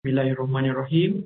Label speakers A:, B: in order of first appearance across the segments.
A: Bismillahirrahmanirrahim.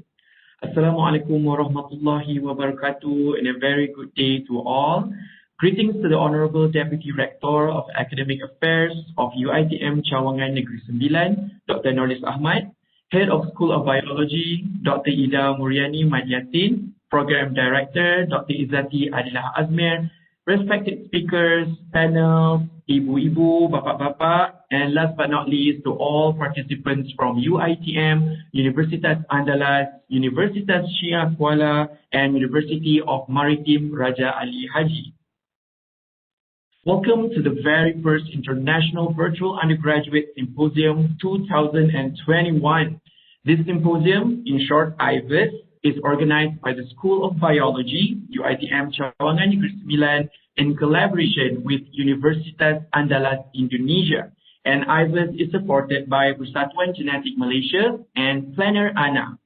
A: Assalamualaikum warahmatullahi wabarakatuh, and a very good day to all. Greetings to the Honorable Deputy Rector of Academic Affairs of UiTM Cawangan Negeri Sembilan, Dr. Nurlis Ahmad, Head of School of Biology, Dr. Ida Muriani Madiatin, Program Director, Dr. Izzati Adilah Azmir, respected speakers, panel, ibu-ibu, bapak-bapak, and last but not least to all participants from UiTM, Universitas Andalas, Universitas Syia Kuala, and University of Maritime Raja Ali Haji. Welcome to the very first International Virtual Undergraduate Symposium 2021. This symposium, in short IVUS, is organized by the School of Biology, UiTM Cawangan Negeri Sembilan, in collaboration with Universitas Andalas Indonesia. And IVUS is supported by Persatuan Genetik Malaysia and Planner ANA.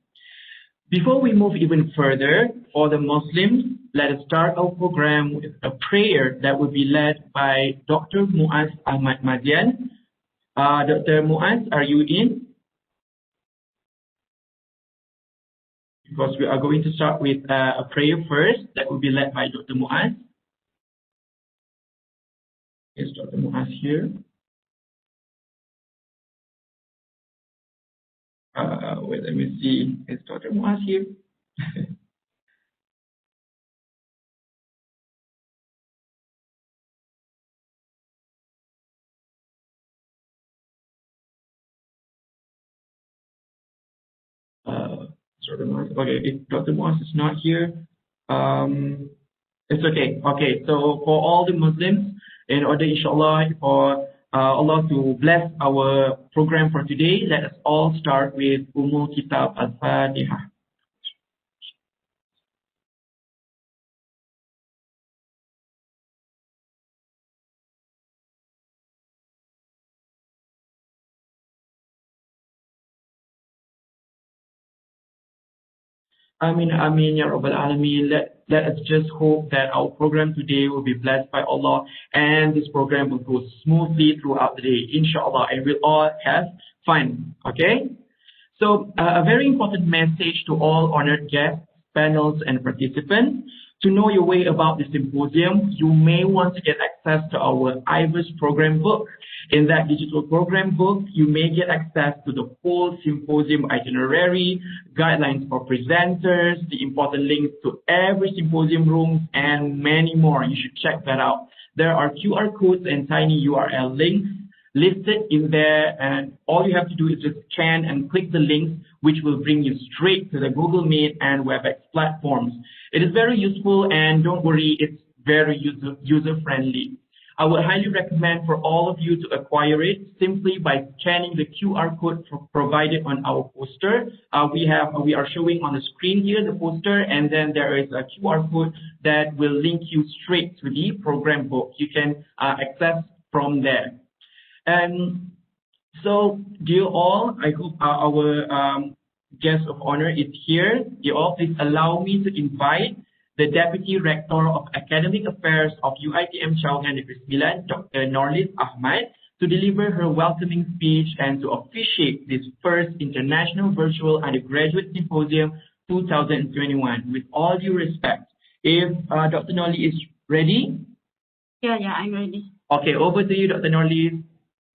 A: Before we move even further, for the Muslims, let us start our program with a prayer that will be led by Dr. Muaz Ahmad Madian. Dr. Muaz, are you in? Because we are going to start with a prayer first that will be led by Dr. Muaz. Is Dr. Muaz here? Wait, let me see. Is Dr. Muaz here? Dr. Muaz. Okay, if Dr. Muaz is not here, it's okay. Okay, so for all the Muslims, in order, inshallah, for Allah to bless our program for today, let us all start with Ummul Kitab Al-Fatiha. Ameen, Ya Rabbal Alameen. Let us just hope that our program today will be blessed by Allah and this program will go smoothly throughout the day, inshallah, and we'll all have fun, okay? So, a very important message to all honored guests, panels, and participants. To know your way about the symposium, you may want to get access to our IVUS program book. In that digital program book, you may get access to the whole symposium itinerary, guidelines for presenters, the important links to every symposium room, and many more. You should check that out. There are QR codes and tiny URL links listed in there, and all you have to do is just scan and click the links, which will bring you straight to the Google Meet and WebEx platforms. It is very useful, and don't worry, it's very user-friendly. I would highly recommend for all of you to acquire it simply by scanning the QR code provided on our poster. We are showing on the screen here the poster, and then there is a QR code that will link you straight to the program book. You can access from there. And so, dear all, I hope our guest of honor is here. Dear all, please allow me to invite the Deputy Rector of Academic Affairs of UiTM Cawangan Negeri Sembilan, Dr. Nurlis Ahmad, to deliver her welcoming speech and to officiate this first International Virtual Undergraduate Symposium 2021. With all due respect, if Dr. Nurlis is ready?
B: Yeah, I'm ready.
A: Okay, over to you, Dr. Nurlis.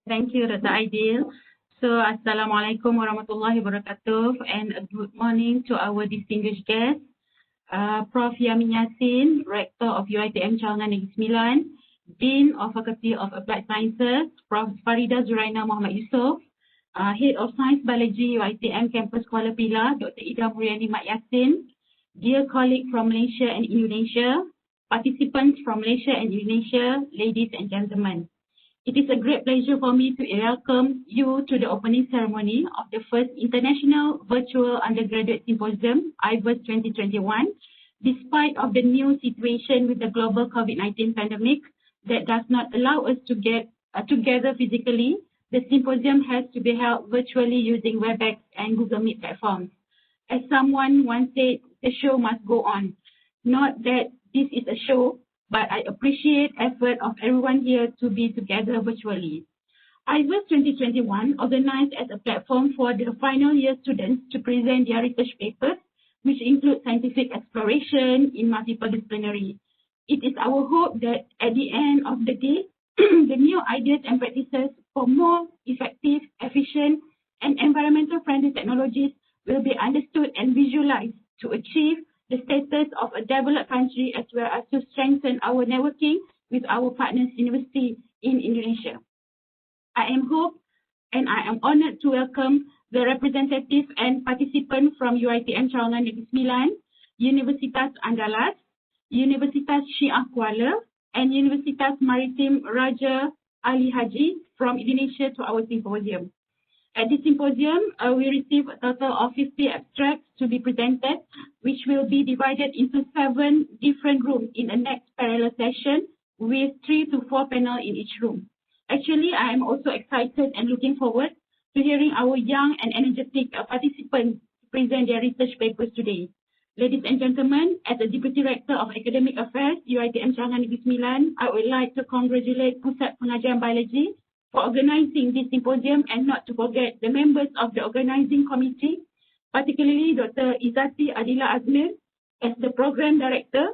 B: Thank you, Dr. Aidil. So, Assalamualaikum warahmatullahi wabarakatuh, and a good morning to our distinguished guests. Prof. Yamin Yassin, Rector of UiTM Cawangan Negeri Sembilan, Dean of Faculty of Applied Sciences, Prof. Farida Zuraina Muhammad Yusof, Head of Science Biology, UiTM Campus Kuala Pilah, Dr. Ida Muriani Yassin, dear colleagues from Malaysia and Indonesia, participants from Malaysia and Indonesia, ladies and gentlemen. It is a great pleasure for me to welcome you to the opening ceremony of the first International Virtual Undergraduate Symposium, IVUS 2021. Despite of the new situation with the global COVID-19 pandemic that does not allow us to get together physically, the symposium has to be held virtually using WebEx and Google Meet platforms. As someone once said, the show must go on. Not that this is a show, but I appreciate effort of everyone here to be together virtually. IVUS 2021 organized as a platform for the final year students to present their research papers, which include scientific exploration in multidisciplinary. It is our hope that at the end of the day, the new ideas and practices for more effective, efficient, and environmental friendly technologies will be understood and visualized to achieve the status of a developed country, as well as to strengthen our networking with our partners university in Indonesia. I am honored to welcome the representatives and participants from UiTM Cawangan Negeri Sembilan, Universitas Andalas, Universitas Syiah Kuala, and Universitas Maritim Raja Ali Haji from Indonesia to our symposium. At this symposium, we received a total of 50 abstracts to be presented, which will be divided into 7 different rooms in the next parallel session with 3 to 4 panels in each room. Actually, I am also excited and looking forward to hearing our young and energetic participants present their research papers today. Ladies and gentlemen, as the Deputy Director of Academic Affairs, UiTM Cawangan Negeri Sembilan, I would like to congratulate Pusat Pengajian Biologi for organizing this symposium, and not to forget the members of the organizing committee, particularly Dr. Izzati Adila Azmir as the Program Director,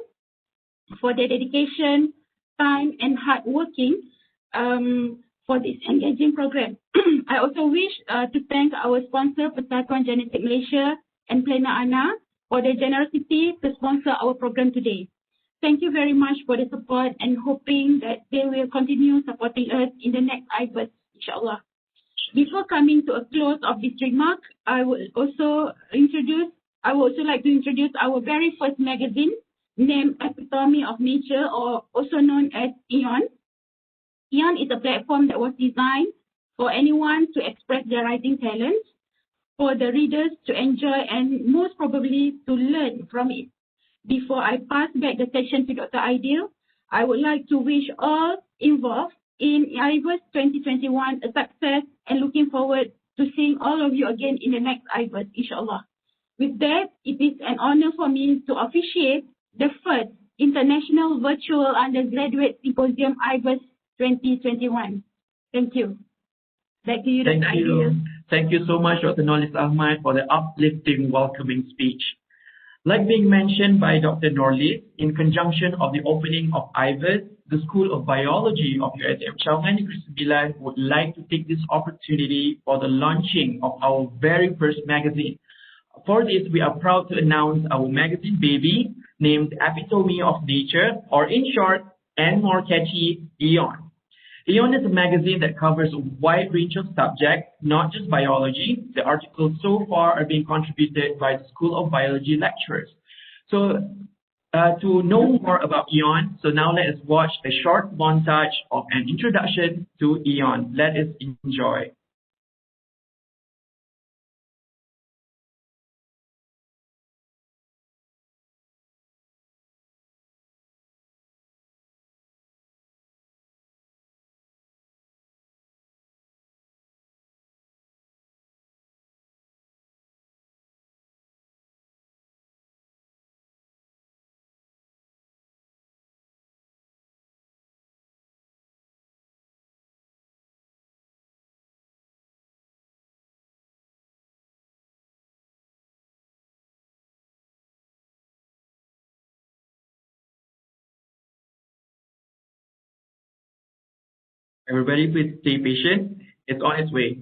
B: for their dedication, time, and hard working for this engaging program. I also wish to thank our sponsor, Persatuan Genetik Malaysia and Plena Ana, for their generosity to sponsor our program today. Thank you very much for the support, and hoping that they will continue supporting us in the next IVUS, inshallah. Before coming to a close of this remark, I would also like to introduce our very first magazine, named Epitome of Nature, or also known as ION. ION is a platform that was designed for anyone to express their writing talents, for the readers to enjoy, and most probably to learn from it. Before I pass back the session to Dr. Aidil, I would like to wish all involved in IVUS 2021 a success, and looking forward to seeing all of you again in the next IVUS, inshallah. With that, it is an honor for me to officiate the first International Virtual Undergraduate Symposium IVUS 2021. Thank you. Back to you, Dr. Aidil.
A: Thank you so much, Dr. Norlis Ahmad, for the uplifting welcoming speech. Like being mentioned by Dr. Norlis, in conjunction of the opening of IVUS, the School of Biology of UiTM Cawangan Negeri Sembilan would like to take this opportunity for the launching of our very first magazine. For this, we are proud to announce our magazine baby, named Epitome of Nature, or in short, and more catchy, ION. ION is a magazine that covers a wide range of subjects, not just biology. The articles so far are being contributed by the School of Biology lecturers. So to know more about ION, so now let us watch a short montage of an introduction to ION. Let us enjoy. Everybody, please stay patient. It's on its way.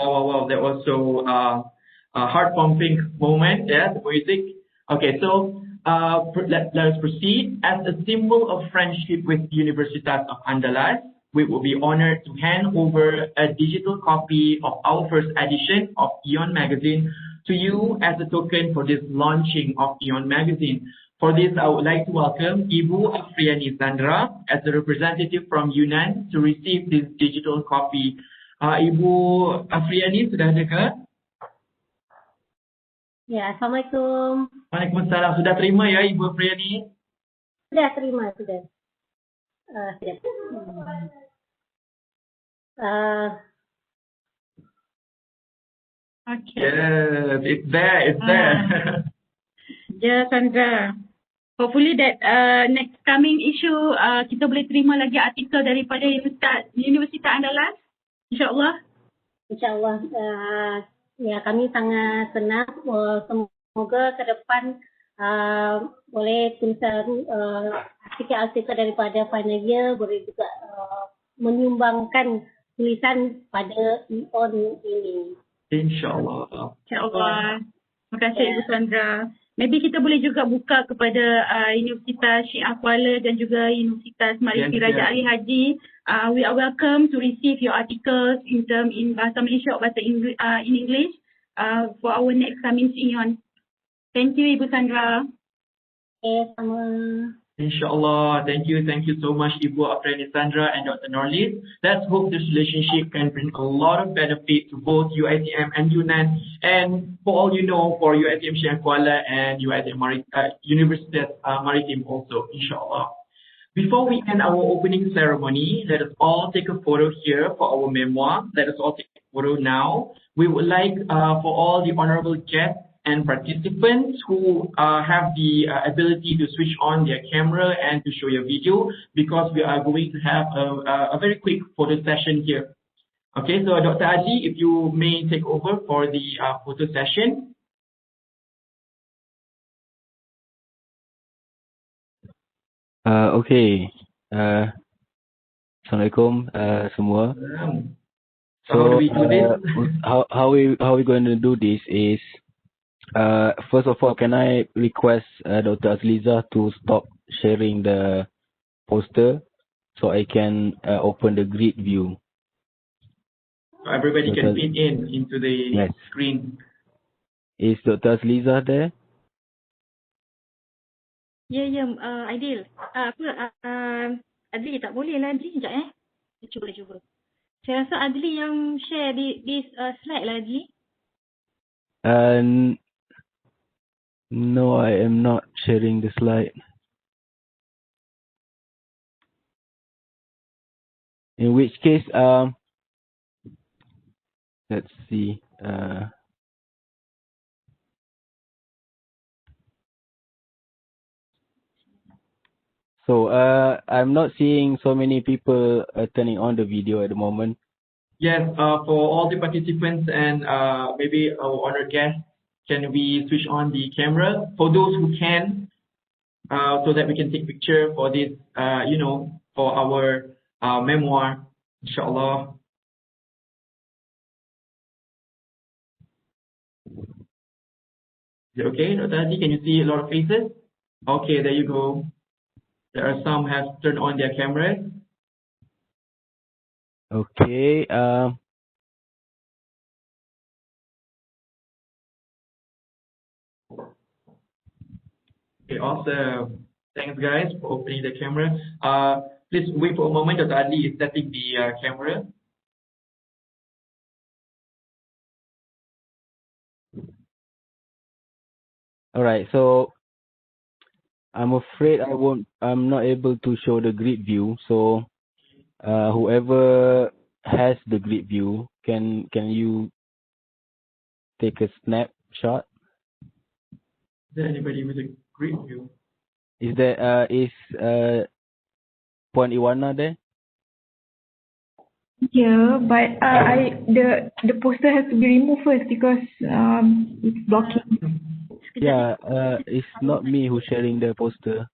A: wow. That was so a heart-pumping moment. Yeah, the music. Okay, so let's proceed. As a symbol of friendship with Universitas of Andalas, we will be honored to hand over a digital copy of our first edition of Ion Magazine to you as a token for this launching of Ion Magazine. For this, I would like to welcome Ibu Afriani Sandra as a representative from UNAND to receive this digital copy. Ibu Afriani, sudah ada ke?
C: Ya, Assalamualaikum.
A: Waalaikumsalam. Sudah terima ya Ibu Afriani?
C: Sudah terima, sudah. Sudah.
B: Okay.
A: Yes, it's there.
B: Ya, Sandra. Hopefully that next coming issue kita boleh terima lagi artikel daripada Universitas Andalas. InsyaAllah.
C: InsyaAllah. Ya, kami sangat senang. Semoga ke depan boleh tulisan artikel-artikel daripada final year boleh juga menyumbangkan tulisan pada Ion ini.
A: InsyaAllah.
B: InsyaAllah. Terima kasih Ibu Sandra. Maybe kita boleh juga buka kepada Universitas Syiah Kuala dan juga Universitas Maritim Raja Ali Haji. We are welcome to receive your articles in bahasa Malaysia or bahasa English for our next coming Ion. Thank you Ibu Sandra.
C: Sama.
A: Inshallah. Thank you so much, Ibu Afriani Sandra and Dr. Norlis. Let's hope this relationship can bring a lot of benefit to both UiTM and UNAND, and for all you know, for UiTM Syiah Kuala and UiTM Universitas Maritim also, inshallah. Before we end our opening ceremony, let us all take a photo here for our memoir. Let us all take a photo now. We would like for all the honorable guests and participants who have the ability to switch on their camera and to show your video, because we are going to have a very quick photo session here. Okay, so Dr. Adli, if you may take over for the photo session.
D: Okay. Assalamualaikum semua.
A: So how do we do this?
D: How we going to do this is, first of all, can I request Dr. Azliza to stop sharing the poster so I can open the grid view.
A: So everybody can fit into the screen.
D: Is Dr. Azliza there?
E: Ya, Adil. Adli tak boleh lah, Adli. Sekejap Cuba. Saya rasa Adli yang share di slide lah, Adli.
D: No, I am not sharing the slide. In which case, let's see. So I'm not seeing so many people turning on the video at the moment.
A: Yes, for all the participants and maybe our honored guests, can we switch on the camera for those who can, so that we can take picture for this, for our memoir, inshallah. Is it okay, Dr. Haji? Can you see a lot of faces? Okay, there you go. There are some have turned on their cameras.
D: Okay.
A: Okay, awesome. Thanks, guys, for opening the camera. Please wait for a moment. Dr. Adli is setting the camera.
D: All right. So I'm afraid I'm not able to show the grid view. So whoever has the grid view, can you take a snapshot?
A: Is there anybody with a grid view?
D: Is Puan Iwana there?
F: Yeah, but the poster has to be removed first because it's blocking.
D: Yeah, it's not me who's sharing the poster.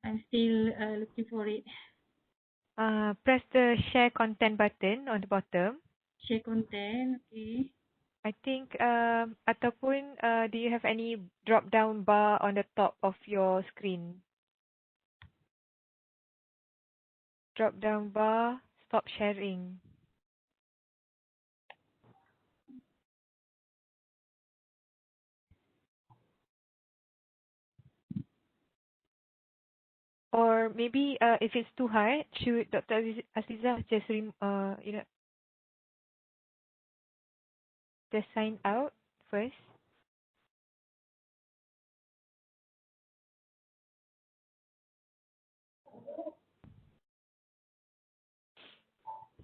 E: I'm still looking for it.
G: Press the share content button on the bottom.
E: Share content, okay.
G: I think ataupun do you have any drop down bar on the top of your screen? Drop down bar, stop sharing. Or maybe if it's too hard, should Dr. Aziza just just sign out first?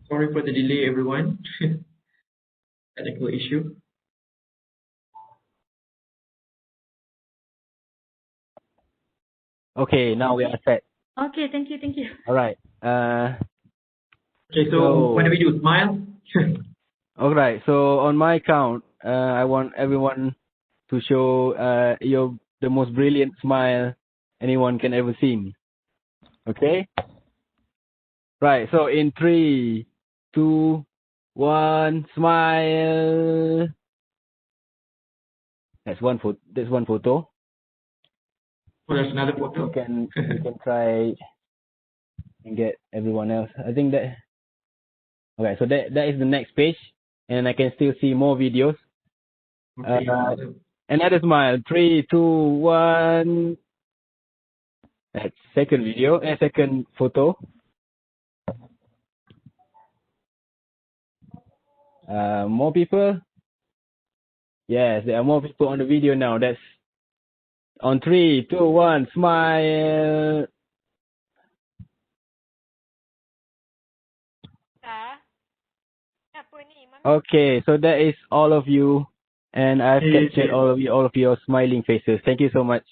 A: Sorry for the delay, everyone. Technical issue.
D: Okay, now we are set.
E: Okay, thank you.
D: All right.
A: Okay, so what do we do? Smile?
D: All right. So on my count, I want everyone to show the most brilliant smile anyone can ever see. Okay. Right. So in 3, 2, 1, smile. That's one photo.
A: Oh, there's another photo.
D: You can try and get everyone else. I think that. Okay. So that is the next page, and I can still see more videos.
A: Okay,
D: Another smile. 3, 2, 1. That's second video. Second photo. More people. Yes, there are more people on the video now. That's on 3, 2, 1. Smile. Okay, so that is all of you, and I've captured all of your smiling faces. Thank you so much.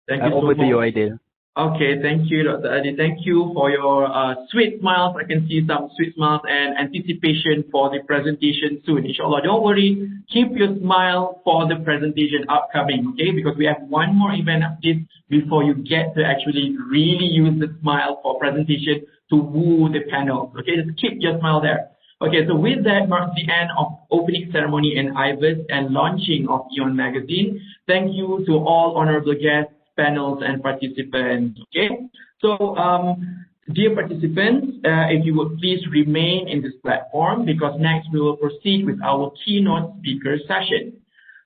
A: Thank you so
D: over
A: much.
D: to you, Aidil.
A: Okay, thank you, Dr. Adi. Thank you for your sweet smiles. I can see some sweet smiles and anticipation for the presentation soon. Inshallah, don't worry. Keep your smile for the presentation upcoming, okay? Because we have one more event of this before you get to actually really use the smile for presentation to woo the panel. Okay, just keep your smile there. Okay, so with that marks the end of opening ceremony in IVUS and launching of EON magazine. Thank you to all honorable guests, panels, and participants. Okay, so dear participants, if you would please remain in this platform, because next we will proceed with our keynote speaker session.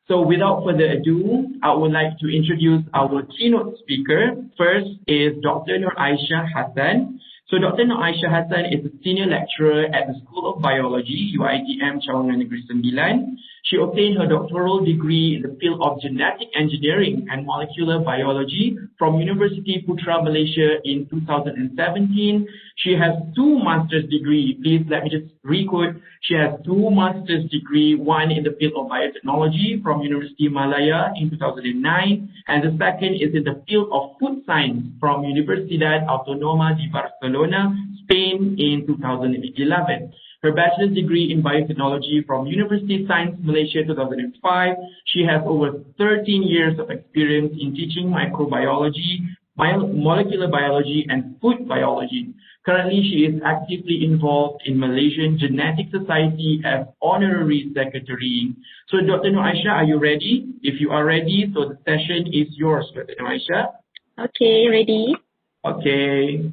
A: So without further ado, I would like to introduce our keynote speaker. First is Dr. Nur Aisha Hasan. So Dr. Nur Aisha Hasan is a senior lecturer at the School of Biology, UiTM Cawangan Negeri Sembilan. She obtained her doctoral degree in the field of genetic engineering and molecular biology from University Putra Malaysia in 2017. She has 2 master's degrees. Please let me just re-quote. She has 2 master's degrees, one in the field of biotechnology from University Malaya in 2009, and the second is in the field of food science from Universidad Autónoma de Barcelona, Spain in 2011. Her bachelor's degree in biotechnology from University Science Malaysia 2005. She has over 13 years of experience in teaching microbiology, molecular biology, and food biology. Currently, she is actively involved in Malaysian Genetic Society as honorary secretary. So, Dr. Nur Aisha, are you ready? If you are ready, so the session is yours, Dr. Nur Aisha.
C: Okay, ready?
A: Okay.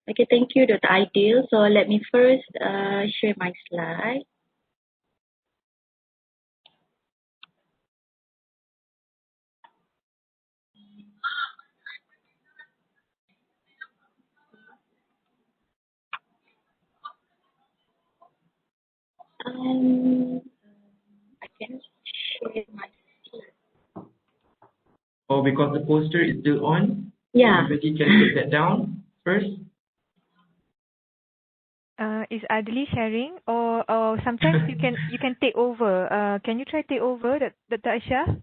C: Okay, thank you, Dr. Aidil. So let me first share my slide. I can share my slide.
A: Oh, because the poster is still on?
C: Yeah.
A: Everybody can take that down first.
G: Is Adli sharing, or sometimes you can take over? Can you try take over, Dr. Aisha?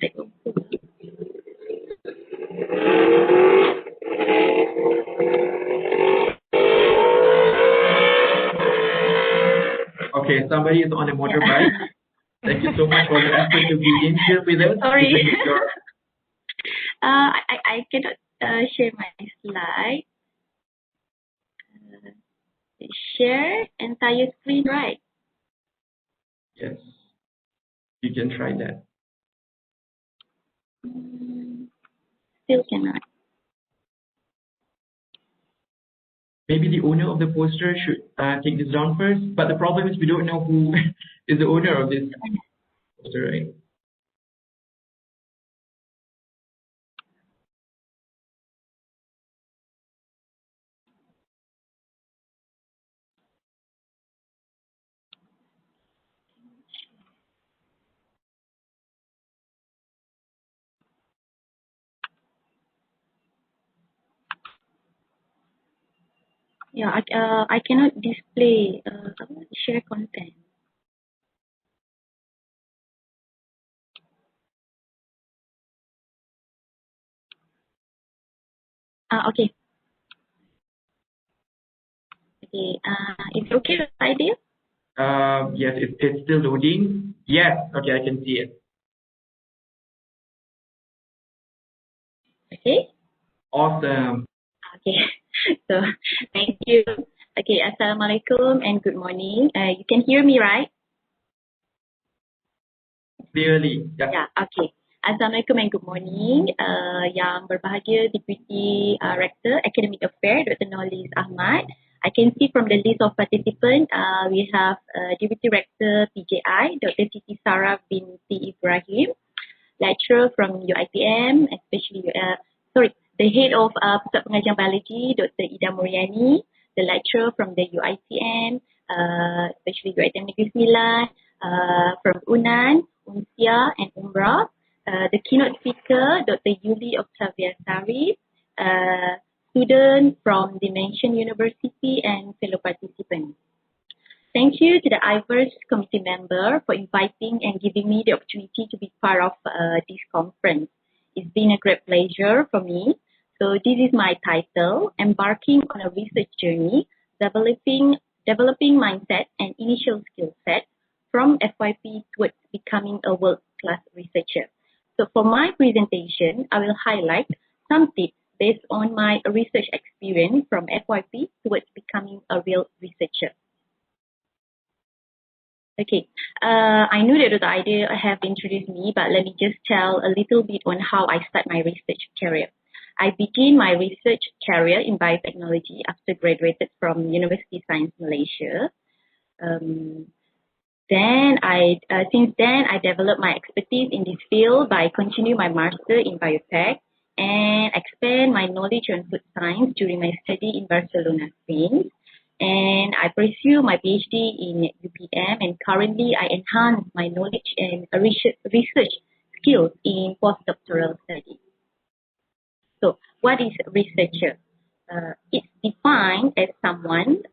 C: Take over.
A: Okay, somebody is on a motorbike. Thank you so much for the effort to be in here with us.
C: Sorry. I cannot share my slide. Share entire screen, right?
A: Yes, you can try that.
C: Still cannot.
A: Maybe the owner of the poster should take this down first. But the problem is we don't know who is the owner of this poster, right?
C: Yeah, I cannot display share content. Okay. Okay. Is it okay with the idea?
A: Yes, it's still loading. Yes, okay, I can see it.
C: Okay.
A: Awesome.
C: Okay. So thank you. Okay. Assalamualaikum and good morning. You can hear me, right?
A: Clearly, yeah.
C: Yeah. Okay. Assalamualaikum and good morning. Yang berbahagia Deputy Rector Academic Affairs Dr. Noliz Ahmad. I can see from the list of participants, we have Deputy Rector PJI Dr. Siti Sarah binti Ibrahim, lecturer from UiTM, especially the head of Pusat Pengajian Biologi Dr. Ida Muriani, the lecturer from the UiTM, especially UiTM Negeri Sembilan, from UNAND, Unsia and Umrah. The keynote speaker, Dr. Yelly Oktavia Sari, student from Dimension University and fellow participants. Thank you to the IVUS committee member for inviting and giving me the opportunity to be part of this conference. It's been a great pleasure for me. So this is my title, Embarking on a Research Journey, Developing Mindset and Initial Skill Set from FYP towards Becoming a World-Class Researcher. So for my presentation, I will highlight some tips based on my research experience from FYP towards becoming a real researcher. Okay, I know that the idea have introduced me, but let me just tell a little bit on how I start my research career. I began my research career in biotechnology after graduated from University Science Malaysia. Since then, I developed my expertise in this field by continuing my master in biotech and expand my knowledge on food science during my study in Barcelona, Spain. And I pursue my PhD in UPM, and currently I enhance my knowledge and research skills in postdoctoral studies. So, what is a researcher? It's defined as someone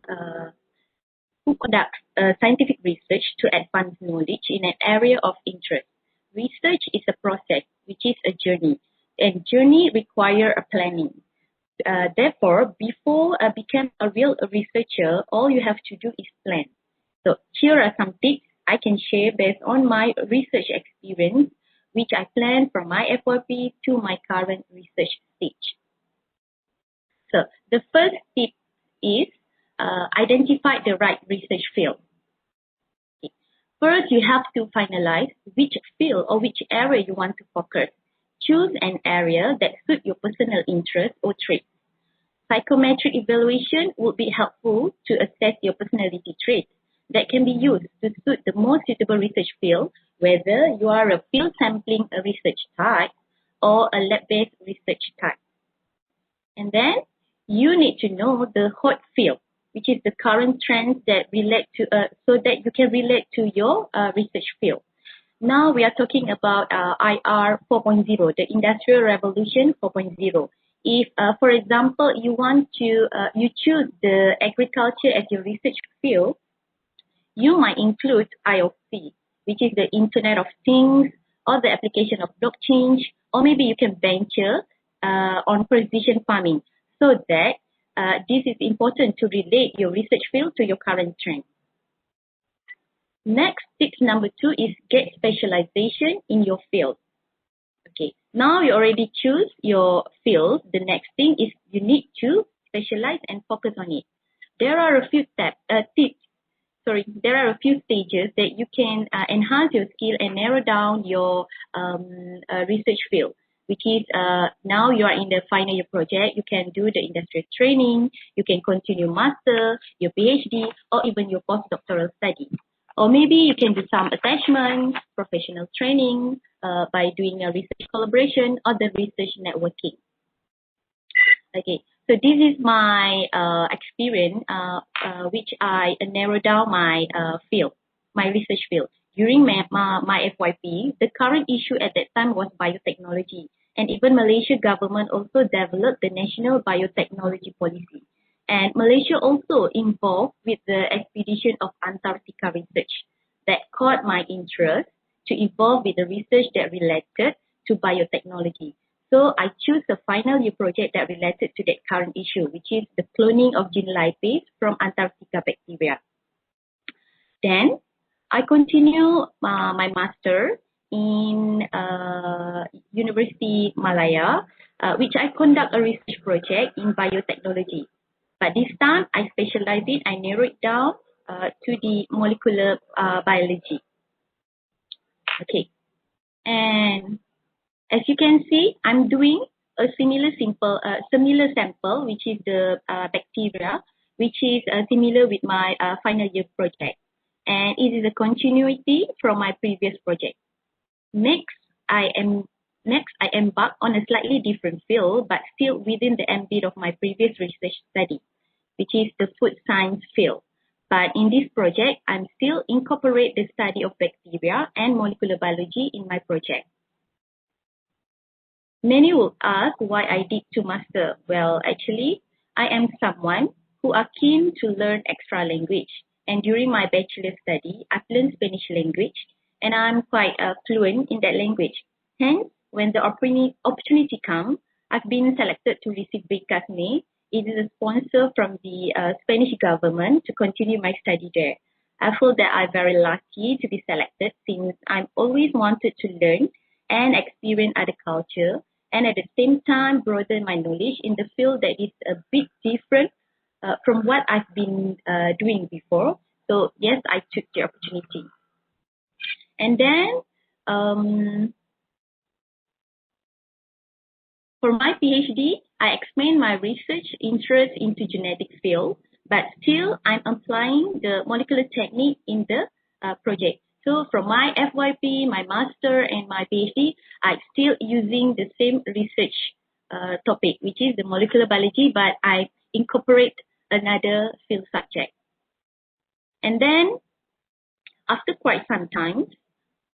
C: who conducts scientific research to advance knowledge in an area of interest. Research is a process, which is a journey, and journey require a planning. Therefore, before I become a real researcher, all you have to do is plan. So here are some tips I can share based on my research experience, which I plan from my FYP to my current research stage. So the first tip is identify the right research field. Okay. First, you have to finalize which field or which area you want to focus. Choose an area that suits your personal interest or traits. Psychometric evaluation would be helpful to assess your personality traits that can be used to suit the most suitable research field, whether you are a field sampling a research type or a lab-based research type. And then you need to know the hot field, which is the current trends that relate to, so that you can relate to your research field. Now we are talking about IR 4.0, the Industrial Revolution 4.0. If, for example, you want to, you choose the agriculture as your research field, you might include IoT, which is the Internet of Things, or the application of blockchain, or maybe you can venture on precision farming, so that this is important to relate your research field to your current trend. Next, tip number 2 is get specialization in your field. Okay, Now you already choose your field. The next thing is you need to specialize and focus on it. There are a few there are a few stages that you can enhance your skill and narrow down your research field, which is now you are in the final year project. You can do the industrial training, you can continue master, your PhD, or even your postdoctoral study. Or maybe you can do some attachment, professional training by doing a research collaboration or the research networking. Okay, so this is my experience, which I narrow down my field, my research field. During my FYP, the current issue at that time was biotechnology, and even Malaysia government also developed the national biotechnology policy. And Malaysia also involved with the expedition of Antarctica research that caught my interest to involve with the research that related to biotechnology. So I choose a final year project that related to that current issue, which is the cloning of gene lipase from Antarctica bacteria. Then I continue my master in University Malaya, which I conduct a research project in biotechnology. But this time I specialize it, I narrow it down to the molecular biology. Okay, and as you can see, I'm doing a similar sample, which is the bacteria, which is similar with my final year project. And it is a continuity from my previous project. Next, I embark on a slightly different field, but still within the ambit of my previous research study, which is the food science field. But in this project, I'm still incorporate the study of bacteria and molecular biology in my project. Many will ask why I did two master. Well, actually, I am someone who are keen to learn extra language. And during my bachelor study, I've learned Spanish language, and I'm quite fluent in that language. Hence, when the opportunity comes, I've been selected to receive Becas May. It is a sponsor from the Spanish government to continue my study there. I feel that I'm very lucky to be selected since I've always wanted to learn and experience other culture, and at the same time broaden my knowledge in the field that is a bit different from what I've been doing before. So yes, I took the opportunity. And then for my PhD, I expand my research interest into genetics field, but still I'm applying the molecular technique in the project. So from my FYP, my master, and my PhD, I'm still using the same research topic, which is the molecular biology, but I incorporate another field subject. And then after quite some time,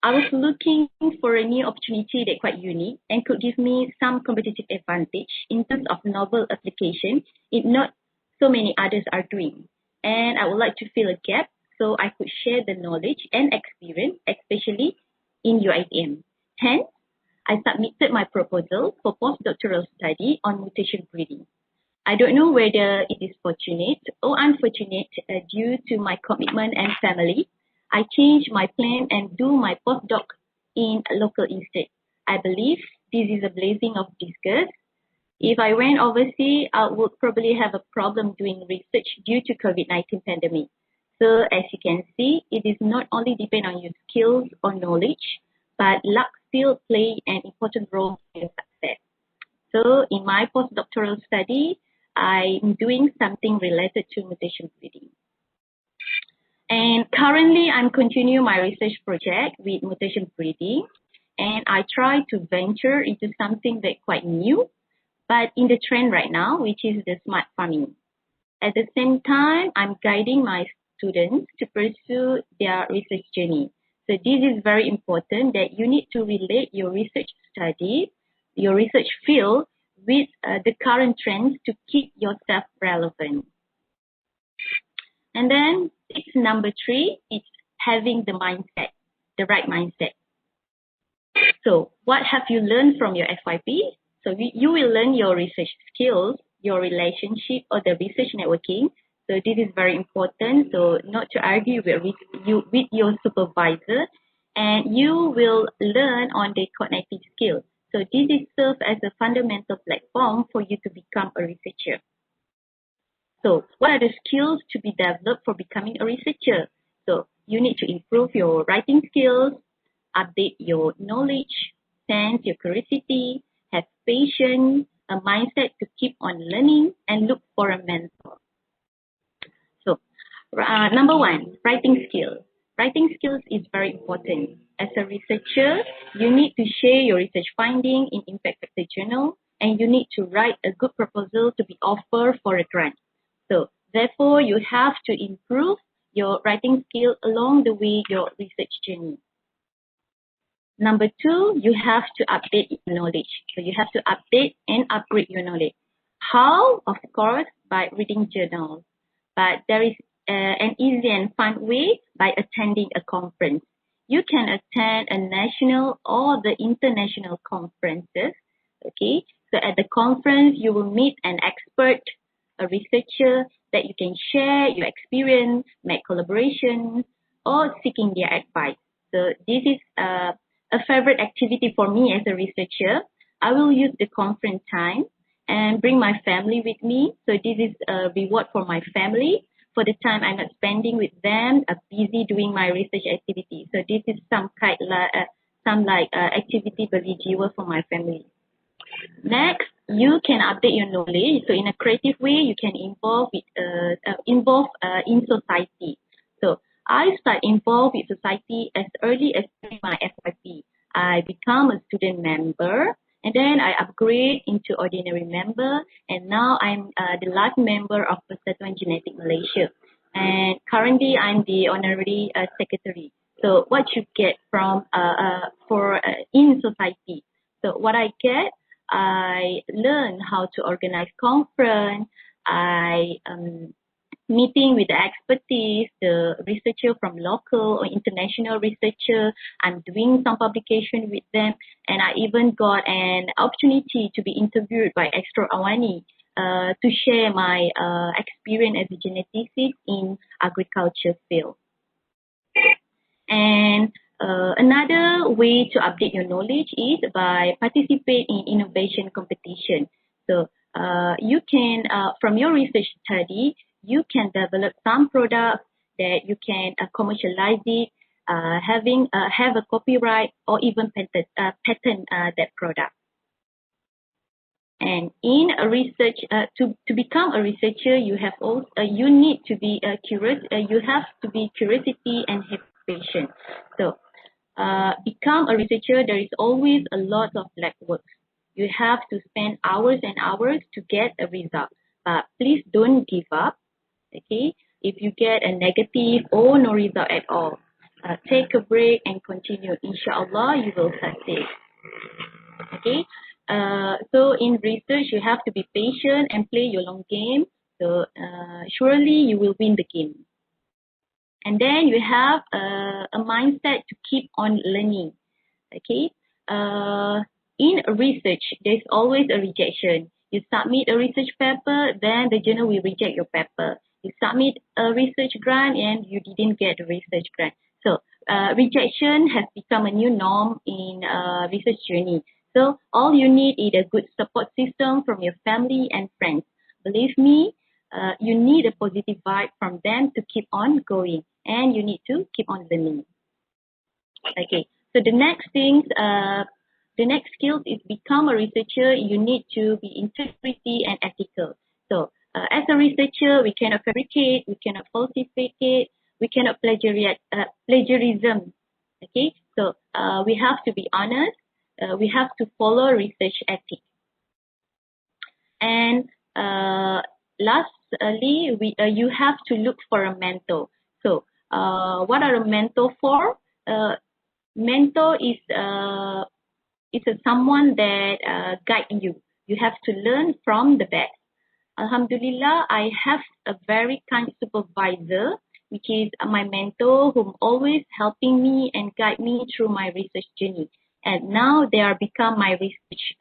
C: I was looking for a new opportunity that quite unique and could give me some competitive advantage in terms of novel application if not so many others are doing. And I would like to fill a gap so I could share the knowledge and experience, especially in UiTM. Hence, I submitted my proposal for postdoctoral study on mutation breeding. I don't know whether it is fortunate or unfortunate due to my commitment and family. I changed my plan and do my postdoc in local instead. I believe this is a blessing of disguise. If I went overseas, I would probably have a problem doing research due to COVID-19 pandemic. So as you can see, it is not only depend on your skills or knowledge, but luck still play an important role in your success. So in my postdoctoral study, I'm doing something related to mutation breeding. And currently, I'm continuing my research project with mutation breeding, and I try to venture into something that's quite new, but in the trend right now, which is the smart farming. At the same time, I'm guiding my students to pursue their research journey. So this is very important that you need to relate your research study, your research field with the current trends to keep yourself relevant. And then it's number 3, it's having the mindset, the right mindset. So what have you learned from your FYP? So you will learn your research skills, your relationship or the research networking. So this is very important. So not to argue with your supervisor, and you will learn on the cognitive skills. So this is serves as a fundamental platform for you to become a researcher. So what are the skills to be developed for becoming a researcher? So you need to improve your writing skills, update your knowledge, sense your curiosity, have patience, a mindset to keep on learning, and look for a mentor. So number one, writing skills. Writing skills is very important. As a researcher, you need to share your research finding in impact factor journal, and you need to write a good proposal to be offered for a grant. So therefore, you have to improve your writing skill along the way your research journey. Number two, you have to update your knowledge. So you have to update and upgrade your knowledge. How? Of course, by reading journals. But there is an easy and fun way by attending a conference. You can attend a national or the international conferences. Okay, so at the conference, you will meet an expert, a researcher that you can share your experience, make collaborations, or seeking their advice. So this is a favorite activity for me as a researcher. I will use the conference time and bring my family with me. So this is a reward for my family for the time I'm not spending with them, busy doing my research activity. So this is some activity berjiwa for my family. Next, you can update your knowledge. So in a creative way, you can involve in society. So I start involved with society as early as my FYP. I become a student member, and then I upgrade into ordinary member, and now I'm the last member of Persatuan Genetik Malaysia. And currently, I'm the honorary secretary. So what you get from in society? So what I get, I learn how to organize conference. I meeting with the expertise, the researcher from local or international researcher. I'm doing some publication with them, and I even got an opportunity to be interviewed by Extra Awani to share my experience as a geneticist in agriculture field. And another way to update your knowledge is by participating in innovation competition. So you can, from your research study, you can develop some products that you can commercialize it, have a copyright or even patent that product. And in a research, to become a researcher, you have also you need to be curious. You have to be curiosity and have patience. So become a researcher. There is always a lot of legwork. You have to spend hours and hours to get a result. But please don't give up. Okay, if you get a negative or no result at all, take a break and continue. Inshallah, you will succeed. Okay, so in research, you have to be patient and play your long game. So surely you will win the game. And then you have a mindset to keep on learning. Okay, in research, there's always a rejection. You submit a research paper, then the journal will reject your paper. You submit a research grant and you didn't get a research grant. So rejection has become a new norm in research journey. So all you need is a good support system from your family and friends. Believe me, you need a positive vibe from them to keep on going, and you need to keep on learning. Okay, so the next thing, the next skills is become a researcher. You need to be integrity and ethical. So as a researcher, we cannot fabricate, we cannot falsificate, we cannot plagiarism. Okay, so we have to be honest. We have to follow research ethics. And lastly, you have to look for a mentor. So what are a mentor for? Mentor is someone that guide you. You have to learn from the best. Alhamdulillah, I have a very kind supervisor, which is my mentor, whom always helping me and guide me through my research journey. And now they are become my research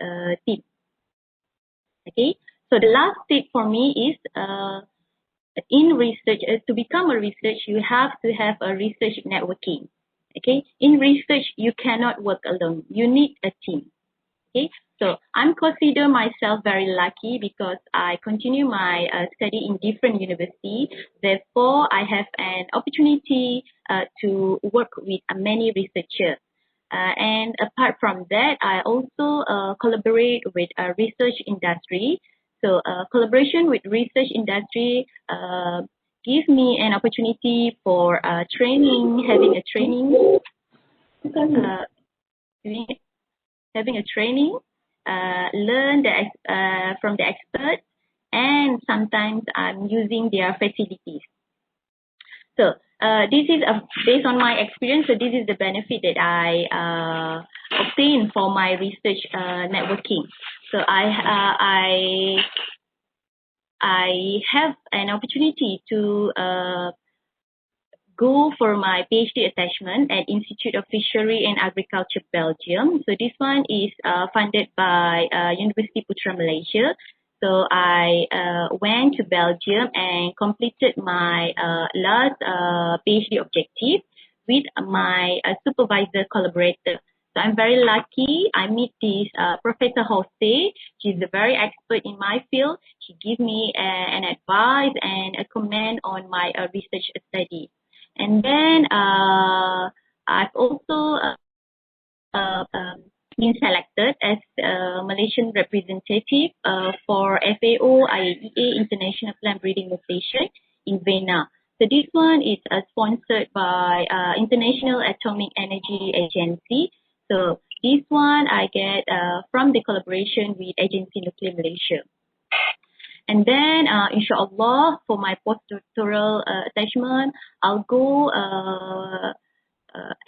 C: team. Okay, so the last tip for me is in research, to become a research, you have to have a research networking. Okay, in research, you cannot work alone. You need a team. Okay, so I'm consider myself very lucky because I continue my study in different university. Therefore, I have an opportunity to work with many researchers. And apart from that, I also collaborate with a research industry. So collaboration with research industry gives me an opportunity for training, having a training, learn from the experts, and sometimes I'm using their facilities. So this is based on my experience. So this is the benefit that I obtain for my research networking. So I have an opportunity to go for my PhD attachment at Institute of Fishery and Agriculture, Belgium. So this one is funded by University Putra Malaysia. So I went to Belgium and completed my last PhD objective with my supervisor collaborator. So I'm very lucky. I meet this Professor Jose. She's a very expert in my field. She gives me an advice and a comment on my research study. And then I've also been selected as Malaysian representative for FAO IAEA International Plant Breeding Mutation in Vienna. So this one is sponsored by International Atomic Energy Agency. So this one I get from the collaboration with Agency Nuclear Malaysia. And then, inshallah, for my postdoctoral attachment, I'll go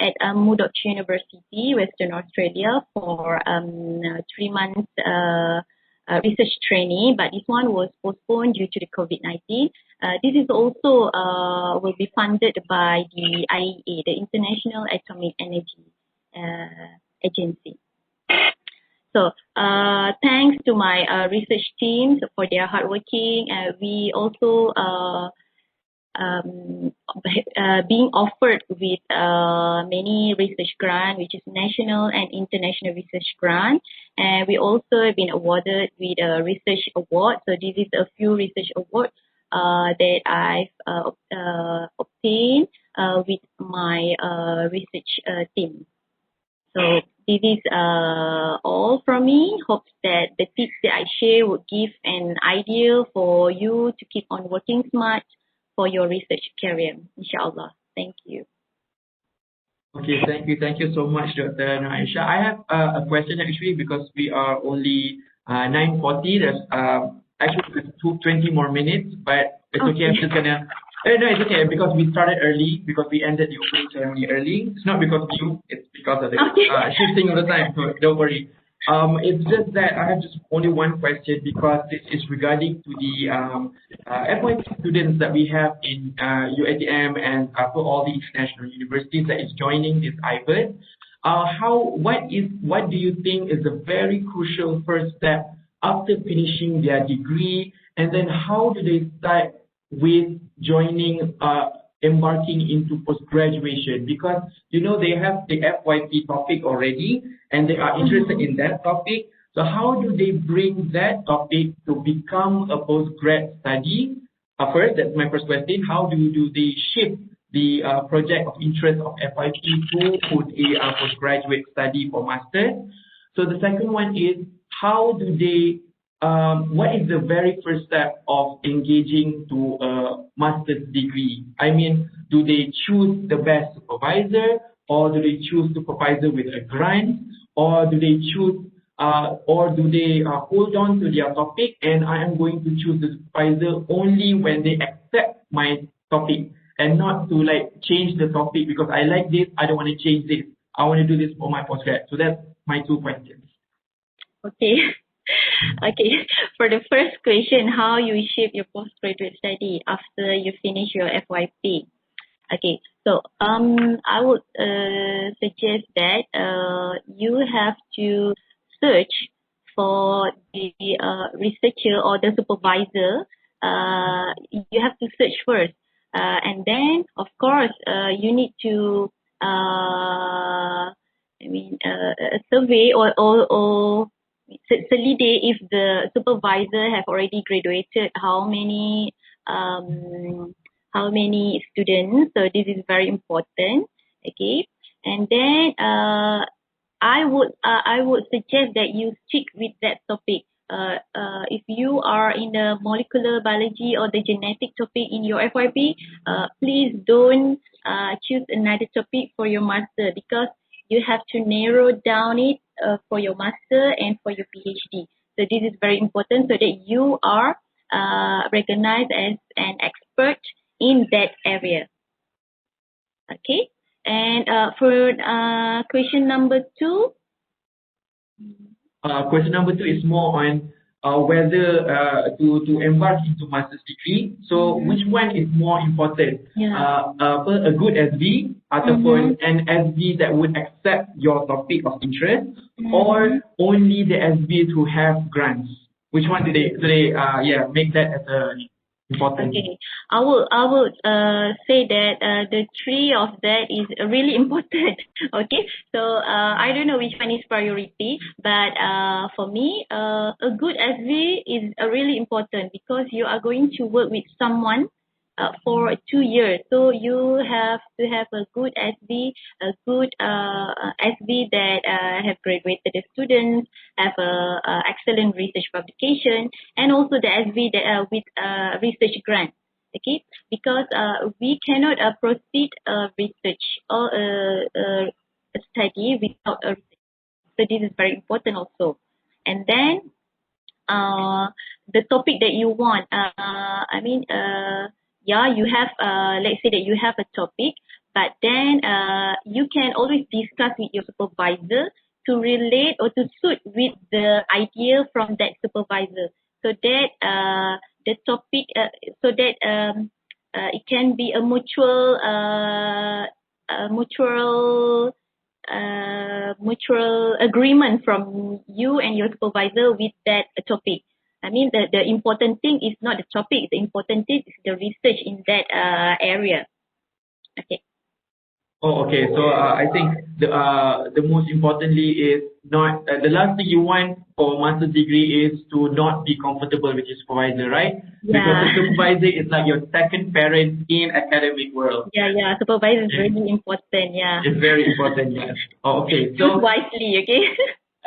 C: at Murdoch University, Western Australia, for 3 months research training. But this one was postponed due to the COVID-19. This is also will be funded by the IAEA, the International Atomic Energy Agency. So thanks to my research teams for their hard working. We also being offered with many research grants, which is national and international research grant. And we also have been awarded with a research award. So this is a few research awards that I've obtained with my research team. So this is all from me. Hope that the tips that I share would give an idea for you to keep on working smart for your research career, inshallah. Thank you.
A: Okay, thank you so much, Dr. Aisha. I have a question actually because we are only 9:40. There's actually 20 more minutes, but it's okay. I'm just gonna. No, it's okay because we started early because we ended the opening ceremony early. It's not because of you. It's because of the shifting of the time. So don't worry. It's just that I have just only one question because this is regarding to the FYP students that we have in UiTM and for all the international universities that is joining this IVUS. What do you think is the very crucial first step after finishing their degree, and then how do they start with joining embarking into post-graduation? Because they have the FYP topic already and they are interested in that topic. So how do they bring that topic to become a post-grad study? First, that's my first question. How do they shift the project of interest of FYP to a postgraduate study for master? So the second one is, how do they what is the very first step of engaging to a master's degree? I mean, do they choose the best supervisor, or do they choose supervisor with a grant, or do they choose, or do they hold on to their topic and I am going to choose the supervisor only when they accept my topic and not to like change the topic because I like this, I don't want to change this. I want to do this for my postgrad. So that's my 2 questions.
C: Okay. Okay, for the first question, how you shape your postgraduate study after you finish your FYP. Okay, so I would suggest that you have to search for the researcher or the supervisor. You have to search first, and then of course you need to a survey or selide if the supervisor have already graduated, how many students. So this is very important. Okay, and then I would suggest that you stick with that topic. If you are in the molecular biology or the genetic topic in your FYP, please don't choose another topic for your master, because you have to narrow down it for your master and for your PhD. So this is very important so that you are recognized as an expert in that area. Okay, and for question number 2.
A: Question number 2 is more on whether to embark into master's degree. So which one is more important? A good SV ataupun an SV that would accept your topic of interest, or only the SV to have grants? Which one do they make that as a important?
C: Okay, I would say that the three of that is really important. Okay, so I don't know which one is priority, but for me, a good SV is really important, because you are going to work with someone for 2 years. So you have to have a good SV, a good SV that have graduated the students, have a excellent research publication, and also the SV that with research grant. Okay, because we cannot proceed research or a study without a research. So this is very important also. And then the topic that you want, you have, let's say that you have a topic, but then you can always discuss with your supervisor to relate or to suit with the idea from that supervisor, so that the topic, it can be a mutual agreement from you and your supervisor with that topic. I mean, the important thing is not the topic. The important thing is the research in that area. Okay.
A: Oh, okay. So I think the most importantly is not the last thing you want for master's degree is to not be comfortable with your supervisor, right?
C: Yeah.
A: Because the supervisor is like your second parent in academic world.
C: Yeah. Supervisor is really important. Yeah.
A: It's very important. Yes. Oh, okay. So
C: choose wisely. Okay.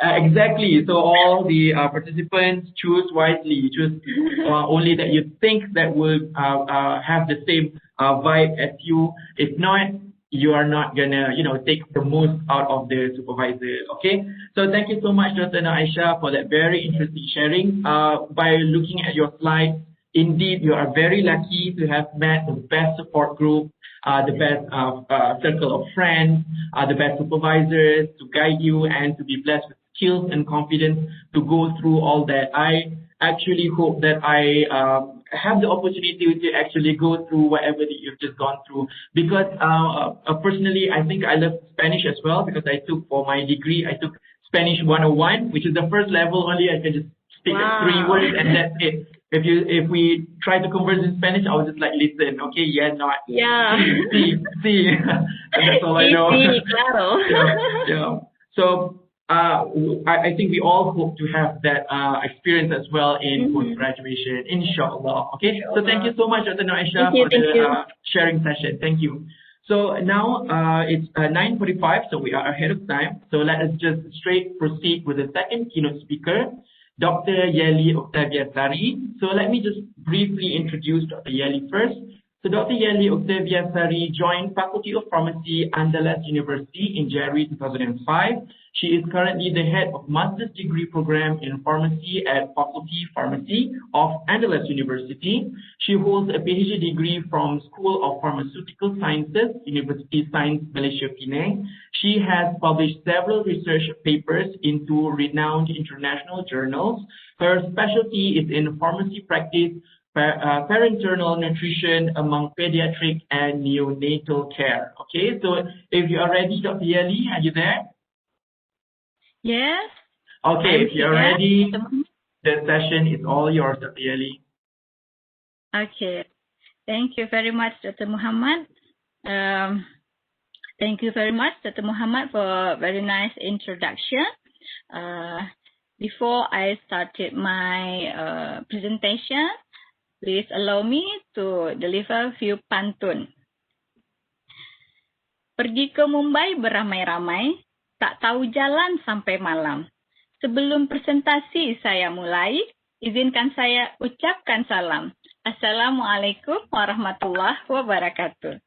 A: Exactly. So all the participants, choose wisely. Choose only that you think that will have the same vibe as you. If not, you are not gonna, take the most out of the supervisor. Okay. So thank you so much, Dr. Aisha, for that very interesting sharing. By looking at your slides, indeed, you are very lucky to have met the best support group, the best circle of friends, the best supervisors to guide you and to be blessed with skills and confidence to go through all that. I actually hope that I have the opportunity to actually go through whatever that you've just gone through, because personally, I think I love Spanish as well, because I took for my degree, I took Spanish 101, which is the first level only. I can just speak 3 words and that's it. If we try to converse in Spanish, I would just like listen. Okay, not.
C: Yeah.
A: See. And that's all I know.
C: Claro.
A: Yeah. So I think we all hope to have that experience as well in post-graduation, inshallah. Okay. So thank you so much, Dr. Aisha, for the sharing session. Thank you. So now it's 9:45, so we are ahead of time. So let us just straight proceed with the second keynote speaker, Dr. Yelly Oktavia Sari. So let me just briefly introduce Dr. Yelly first. So Dr. Yelly Oktavia Sari joined Faculty of Pharmacy, Undergraduate University in January 2005. She is currently the head of Master's Degree Program in Pharmacy at Faculty Pharmacy of Undergraduate University. She holds a PhD degree from School of Pharmaceutical Sciences, University Science Malaysia, Penang. She has published several research papers into renowned international journals. Her specialty is in pharmacy practice, parenteral nutrition among pediatric and neonatal care. Okay, so if you are ready, Dr. Yelly, are you there?
E: Yes.
A: Okay, if you are ready, the session is all yours, Dr. Yelly.
E: Okay. Thank you very much, Dr. Muhammad.
H: Thank you very much, Dr. Muhammad, for a very nice introduction. Before I started my presentation, please allow me to deliver a few pantun. Pergi ke Mumbai beramai-ramai, tak tahu jalan sampai malam. Sebelum presentasi saya mulai, izinkan saya ucapkan salam. Assalamualaikum warahmatullahi wabarakatuh.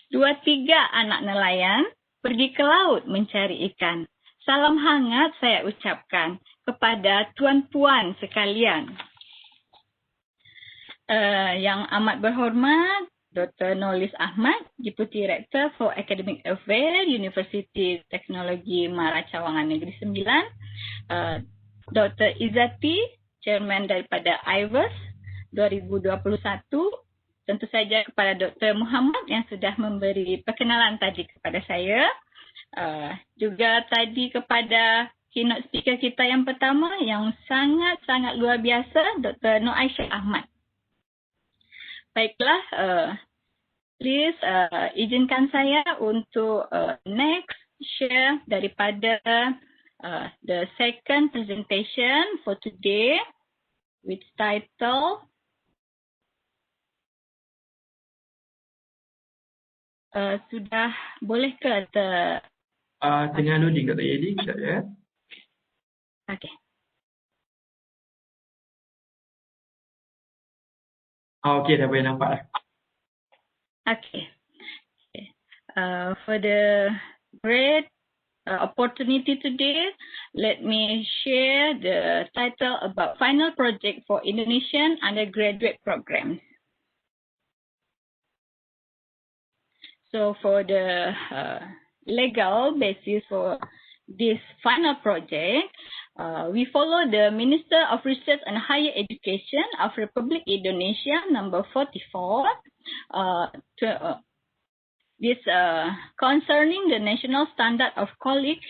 H: 2-3 anak nelayan pergi ke laut mencari ikan. Salam hangat saya ucapkan kepada tuan-puan sekalian. Yang amat berhormat, Dr. Nolis Ahmad, Deputy Rector for Academic Affairs, Universiti Teknologi Mara Cawangan Negeri Sembilan, Dr. Izzati, Chairman daripada IVUS 2021, tentu saja kepada Dr. Muhammad yang sudah memberi perkenalan tadi kepada saya, juga tadi kepada keynote speaker kita yang pertama yang sangat-sangat luar biasa, Dr. Nur Aisyah Ahmad. Baiklah, please izinkan saya untuk next share daripada the second presentation for today, which title sudah boleh ke
A: tengah loading Dr. Yelly, sekejap ya.
H: Okay.
A: Okey, dah boleh nampak dah.
H: Okay. For the great opportunity today, let me share the title about final project for Indonesian undergraduate programs. So for the legal basis for this final project, we follow the Minister of Research and Higher Education of Republic Indonesia number 44. This concerning the national standard of college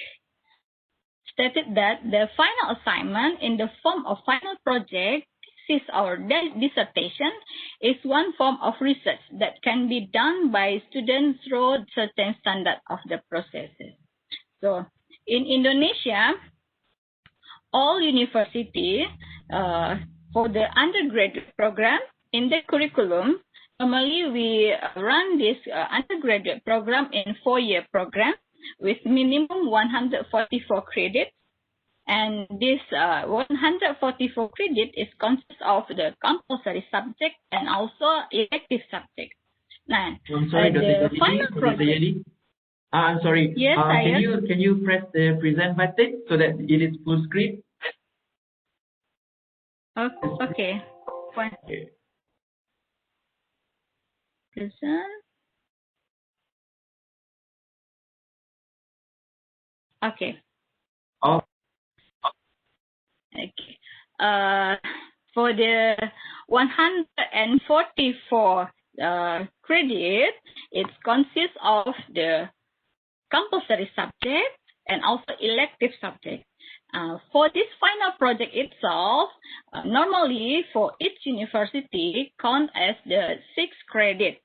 H: stated that the final assignment in the form of final project, thesis or dissertation is one form of research that can be done by students through certain standard of the processes. So in Indonesia, all universities for the undergraduate program in the curriculum, normally we run this undergraduate program in 4-year program with minimum 144 credits. And this 144 credit is consists of the compulsory subject and also elective subject. Now,
A: I'm sorry, Dr. Yelly. I'm sorry.
H: Yes,
A: can you press the present button so that it is full screen?
H: Okay. Fine.
A: Okay.
H: Present. Okay.
A: Oh.
H: Okay. For the 144 credit, it consists of the compulsory subject and also elective subject. For this final project itself, normally for each university count as the 6 credit.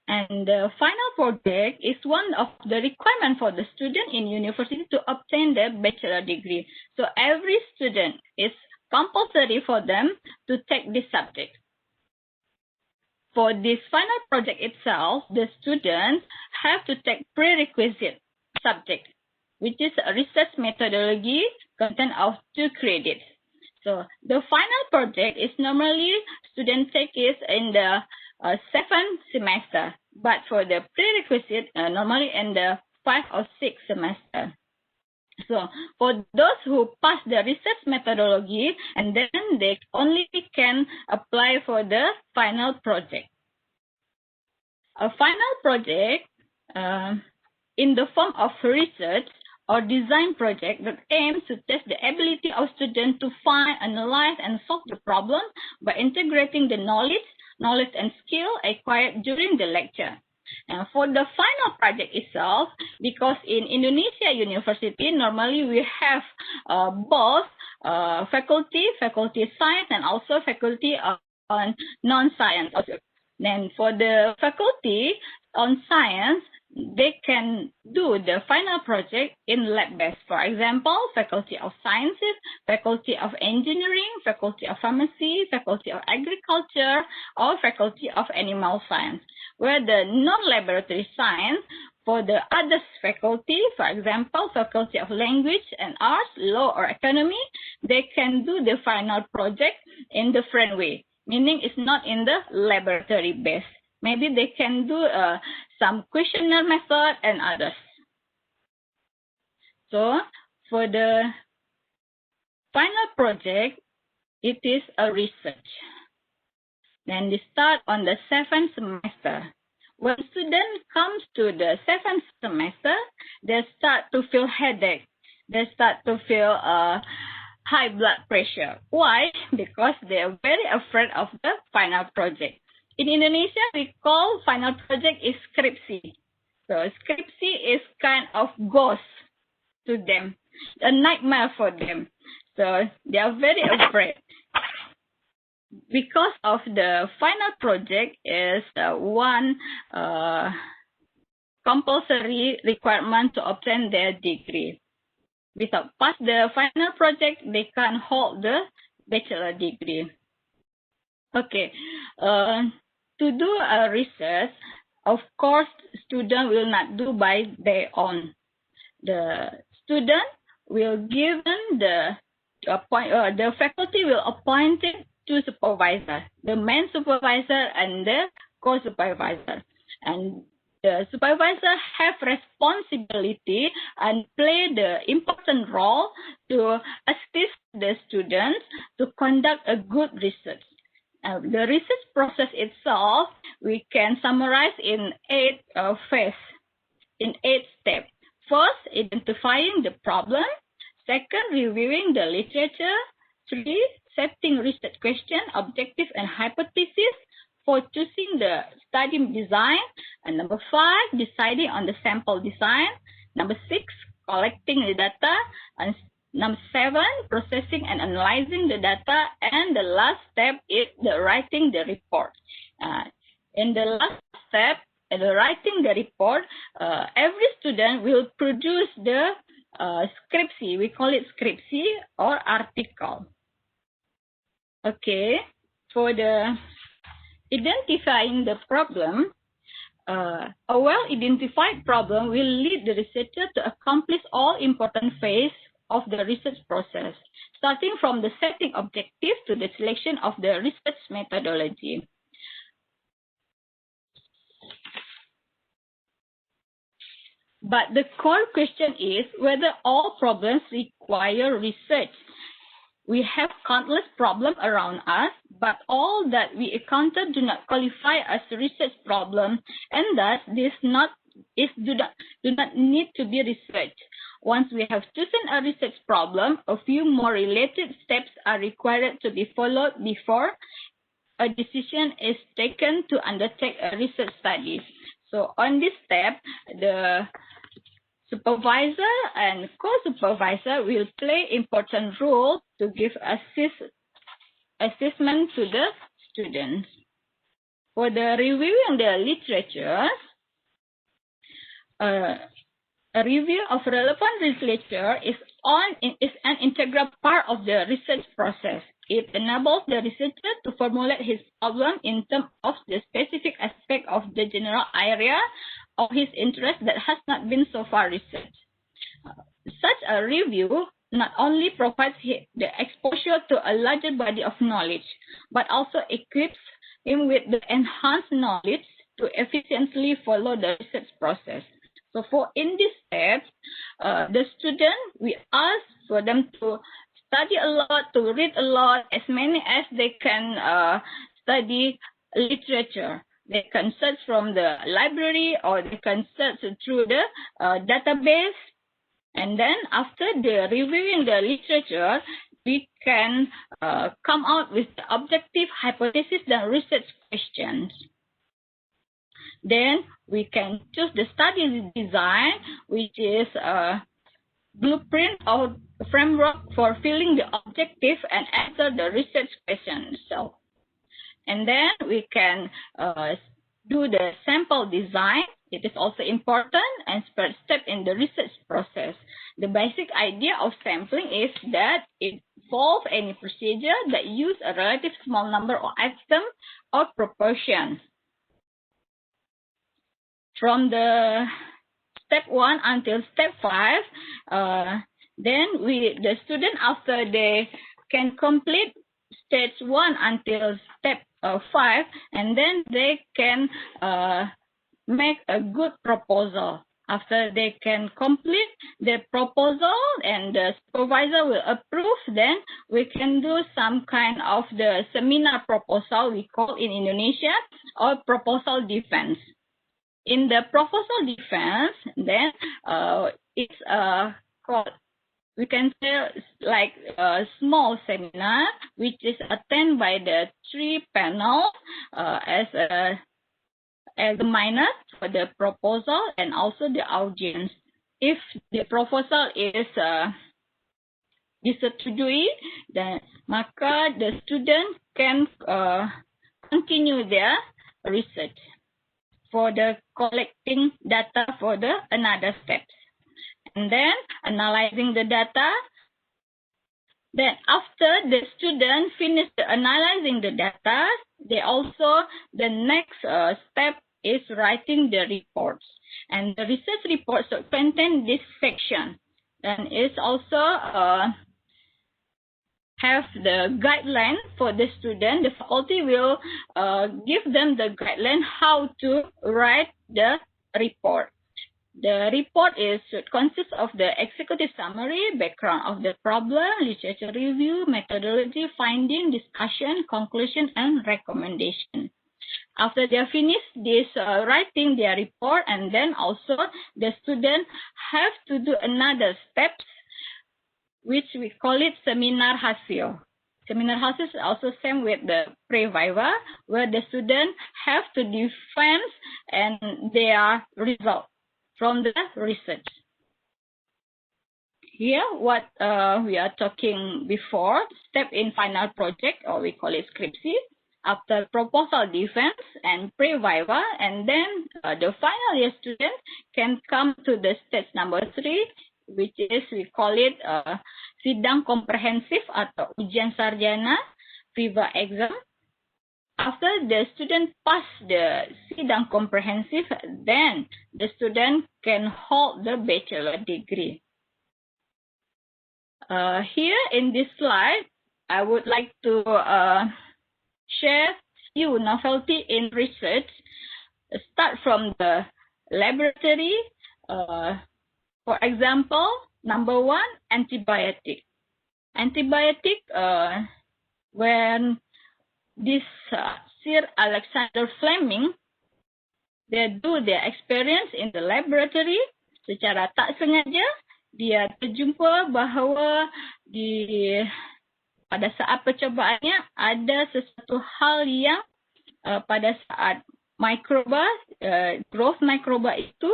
H: And the final project is one of the requirement for the student in university to obtain the bachelor degree. So every student is compulsory for them to take this subject. For this final project itself, the students have to take prerequisite subject, which is a research methodology content of 2 credits. So the final project is normally students take it in the 7th semester, but for the prerequisite, normally in the 5th or 6th semester. So for those who pass the research methodology, and then they only can apply for the final project. A final project in the form of research or design project that aims to test the ability of students to find, analyze, and solve the problem by integrating the knowledge and skill acquired during the lecture. For the final project itself, because in Indonesia University, normally we have both faculty science and also faculty on non-science. Then for the faculty, on science, they can do the final project in lab-based. For example, Faculty of Sciences, Faculty of Engineering, Faculty of Pharmacy, Faculty of Agriculture, or Faculty of Animal Science. Where the non-laboratory science, for the other faculty, for example, Faculty of Language and Arts, Law, or Economy, they can do the final project in different way, meaning it's not in the laboratory base. Maybe they can do some questionnaire method and others. So for the final project, it is a research. Then they start on the 7th semester. When student comes to the 7th semester, they start to feel headache. They start to feel high blood pressure. Why? Because they are very afraid of the final project. In Indonesia, we call final project is skripsi. So skripsi is kind of ghost to them, a nightmare for them. So they are very afraid. Because of the final project is one compulsory requirement to obtain their degree. Without pass the final project, they can't hold the bachelor degree. Okay. To do a research, of course, student will not do by their own. The student will given the faculty will appoint two supervisors, the main supervisor and the co-supervisor. And the supervisor have responsibility and play the important role to assist the students to conduct a good research. The research process itself, we can summarize in 8 phases, in 8 steps. First, identifying the problem. Second, reviewing the literature. 3, setting research question, objective, and hypothesis. 4, choosing the study design. And number 5, deciding on the sample design. Number 6, collecting the data. And number 7, processing and analyzing the data. And the last step is the writing the report. In the last step, the writing the report, every student will produce the skripsi. We call it skripsi or article. Okay, for the identifying the problem, a well-identified problem will lead the researcher to accomplish all important phases of the research process, starting from the setting objective to the selection of the research methodology. But the core question is whether all problems require research. We have countless problems around us, but all that we encounter do not qualify as a research problem, and thus do not need to be researched. Once we have chosen a research problem, a few more related steps are required to be followed before a decision is taken to undertake a research study. So on this step, the supervisor and co-supervisor will play important role to give assessment to the students. For the reviewing the literature, a review of relevant literature is an integral part of the research process. It enables the researcher to formulate his problem in terms of the specific aspect of the general area of his interest that has not been so far researched. Such a review not only provides the exposure to a larger body of knowledge, but also equips him with the enhanced knowledge to efficiently follow the research process. So in this step, the student, we ask for them to study a lot, to read a lot, as many as they can study literature. They can search from the library or they can search through the database. And then after the reviewing the literature, we can come out with the objective hypothesis and research questions. Then we can choose the study design, which is a blueprint or framework for filling the objective and answer the research question itself. And then we can do the sample design. It is also important and first step in the research process. The basic idea of sampling is that it involves any procedure that use a relative small number of items or proportions. From the step 1 until step 5, then the student, after they can complete stage 1 until step 5, and then they can make a good proposal. After they can complete the proposal and the supervisor will approve, then we can do some kind of the seminar proposal, we call in Indonesia, or proposal defense. In the proposal defense, then it's called, we can say, like a small seminar, which is attended by the 3 panels as a examiners for the proposal and also the audience. If the proposal is disetujui, then maka the student can continue their research for the collecting data for the another steps. And then analyzing the data. Then after the student finish the analyzing the data, they also, the next step is writing the reports. And the research reports contain this section. And it's also have the guideline for the student. The faculty will give them the guideline how to write the report. The report should consist of the executive summary, background of the problem, literature review, methodology, finding, discussion, conclusion, and recommendation. After they finish this writing their report, and then also the student have to do another steps, which we call it seminar hasil. Seminar hasil is also same with the pre-viva, where the student have to defend and their result from the research. Here, what we are talking before, step in final project, or we call it skripsi, after proposal defense and pre-viva, and then the final year student can come to the stage number 3, which is, we call it sidang komprehensif atau ujian sarjana, viva exam. After the student pass the sidang comprehensive, then the student can hold the bachelor degree. Here in this slide, I would like to share few novelty in research. Start from the laboratory. For example, number 1, antibiotic. Antibiotic, when this Sir Alexander Fleming, they do their experience in the laboratory, secara tak sengaja dia terjumpa bahawa pada saat percobaannya ada sesuatu hal yang pada saat mikroba, growth mikroba itu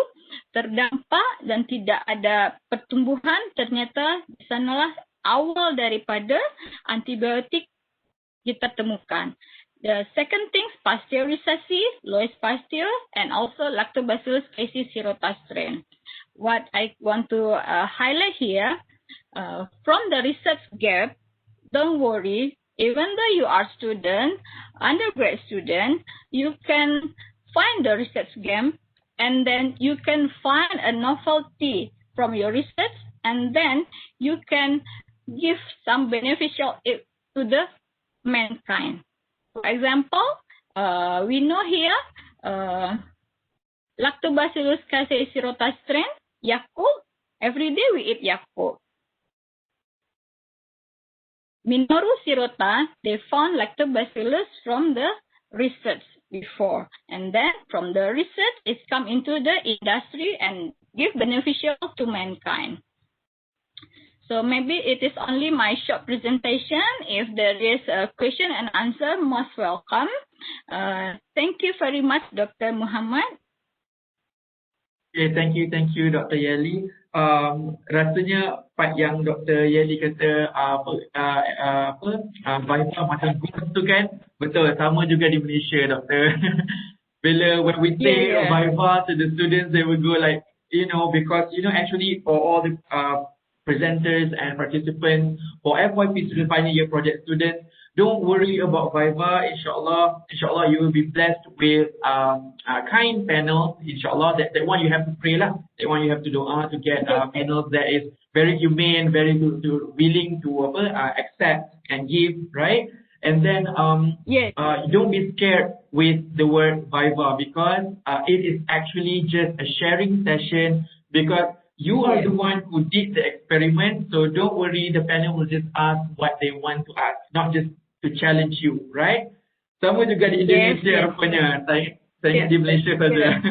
H: terdampak dan tidak ada pertumbuhan. Ternyata di sanalah awal daripada antibiotik kita temukan. The second thing, pasteurisasi, Louis Pasteur, and also Lactobacillus casei shirota strain. What I want to highlight here, from the research gap, don't worry, even though you are student, undergrad student, you can find the research gap, and then you can find a novelty from your research, and then you can give some beneficial to the mankind. For example, we know here Lactobacillus casei shirota strain, Yakult. Every day we eat Yakult. Minoru shirota, they found Lactobacillus from the research before, and then from the research it's come into the industry and give beneficial to mankind. So maybe it is only my short presentation. If there is a question and answer, most welcome. Thank you very much, Dr. Muhammad.
A: Okay, thank you, Dr. Yelly. Rasanya part yang Dr. Yelly kata Viva macam ghost tu kan, betul, sama juga di Malaysia, Doktor. when we say
H: Yeah, yeah.
A: Viva to the students, they will go like, because, actually for all the presenters and participants, for FYP student, final year project students, don't worry about Viva. Inshallah, you will be blessed with a kind panel. Inshallah, that one you have to pray lah. That one you have to do to get panels that is very humane, very willing to accept and give, right? And then
H: Yes.
A: don't be scared with the word Viva, because it is actually just a sharing session, because you are the one who did the experiment. So don't worry, the panel will just ask what they want to ask, not just to challenge you, right? Sama juga di Indonesia rupanya. Saya ingat di Malaysia saja.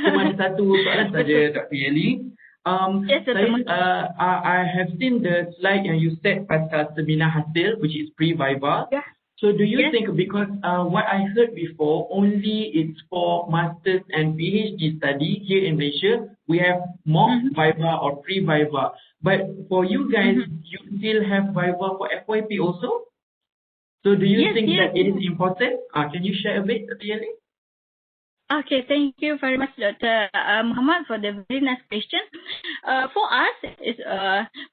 A: Cuma ada satu soalan saja, Dr. Yelly. I have seen the slide yang you said pasal seminar hasil, which is pre-Viva.
H: Yeah.
A: So do you think, because what I heard before, only it's for masters and PhD study here in Malaysia, we have mock Viva or pre-Viva. But for you guys, you still have Viva for FYP also? So do you think that it is important? Can you share a bit, Dr. Yelly?
H: Okay, thank you very much, Dr. Muhammad, for the very nice question. For us,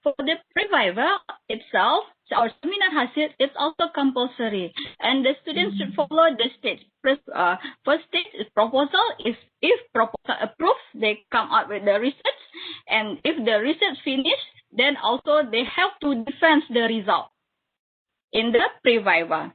H: for the pre-Viva itself, our seminar hasil, it's also compulsory, and the students should follow the stage. First stage is proposal. If proposal approved, they come out with the research, and if the research finished, then also they have to defend the result in the pre-Viva.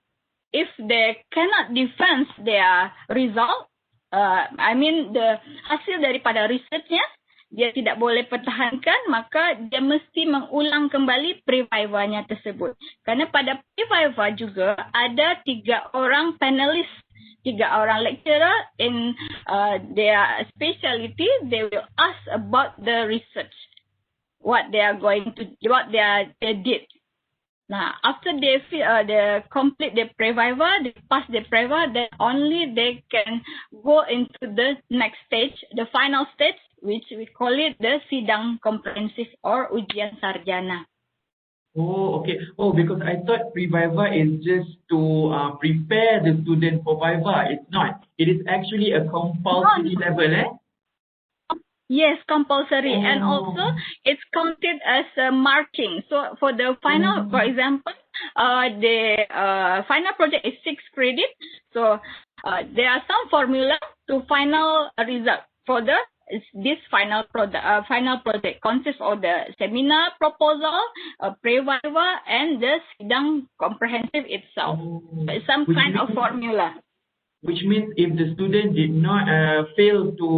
H: If they cannot defend their result, the hasil daripada researchnya dia tidak boleh pertahankan, maka dia mesti mengulang kembali pre-Viva-nya tersebut. Karena pada pre-Viva juga ada 3 orang panelis, 3 orang lecturer in their specialty. They will ask about the research, what they did. Now, after they complete the pre-Viva, they pass the pre-Viva, then only they can go into the next stage, the final stage, which we call it the sidang komprehensif or ujian sarjana.
A: Oh, okay. Oh, because I thought pre-Viva is just to prepare the student for Viva. It's not. It is actually a compulsory level, eh?
H: Yes, compulsory, and also it's counted as marking. So for the final, for example, the final project is 6 credits. So there are some formula to final result for this final project consists of the seminar proposal, pre-Viva, and the sidang comprehensive itself. It's some kind of formula.
A: Which means if the student did not fail to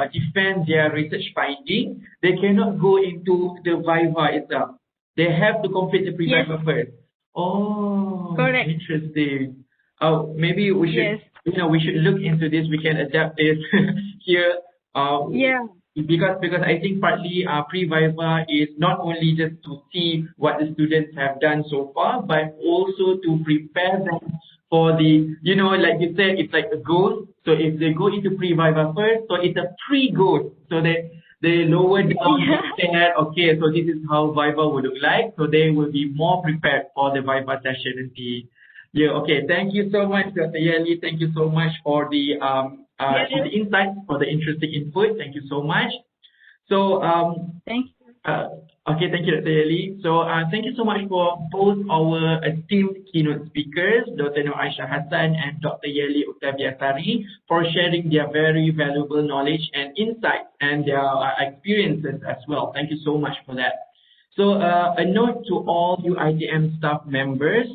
A: defend their research finding, they cannot go into the Viva itself. They have to complete the pre-Viva first. Oh,
H: correct.
A: Interesting. Oh, maybe we should, we should look into this. We can adapt this here. Because I think partly pre-Viva is not only just to see what the students have done so far, but also to prepare them for the, like you said, it's like a goal. So if they go into pre-Viva first, so it's a pre-goal. So they lower down there, okay, so this is how Viva would look like. So they will be more prepared for the Viva session and the okay. Thank you so much, Dr. Yelly. Thank you so much for the insights, for the interesting input. Thank you so much. So
H: thank you.
A: Okay, thank you, Dr. Yelly. So thank you so much for both our esteemed keynote speakers, Dr. Nur Aisha Hasan and Dr. Yelly Oktavia Sari, for sharing their very valuable knowledge and insights and their experiences as well. Thank you so much for that. So a note to all UiTM staff members,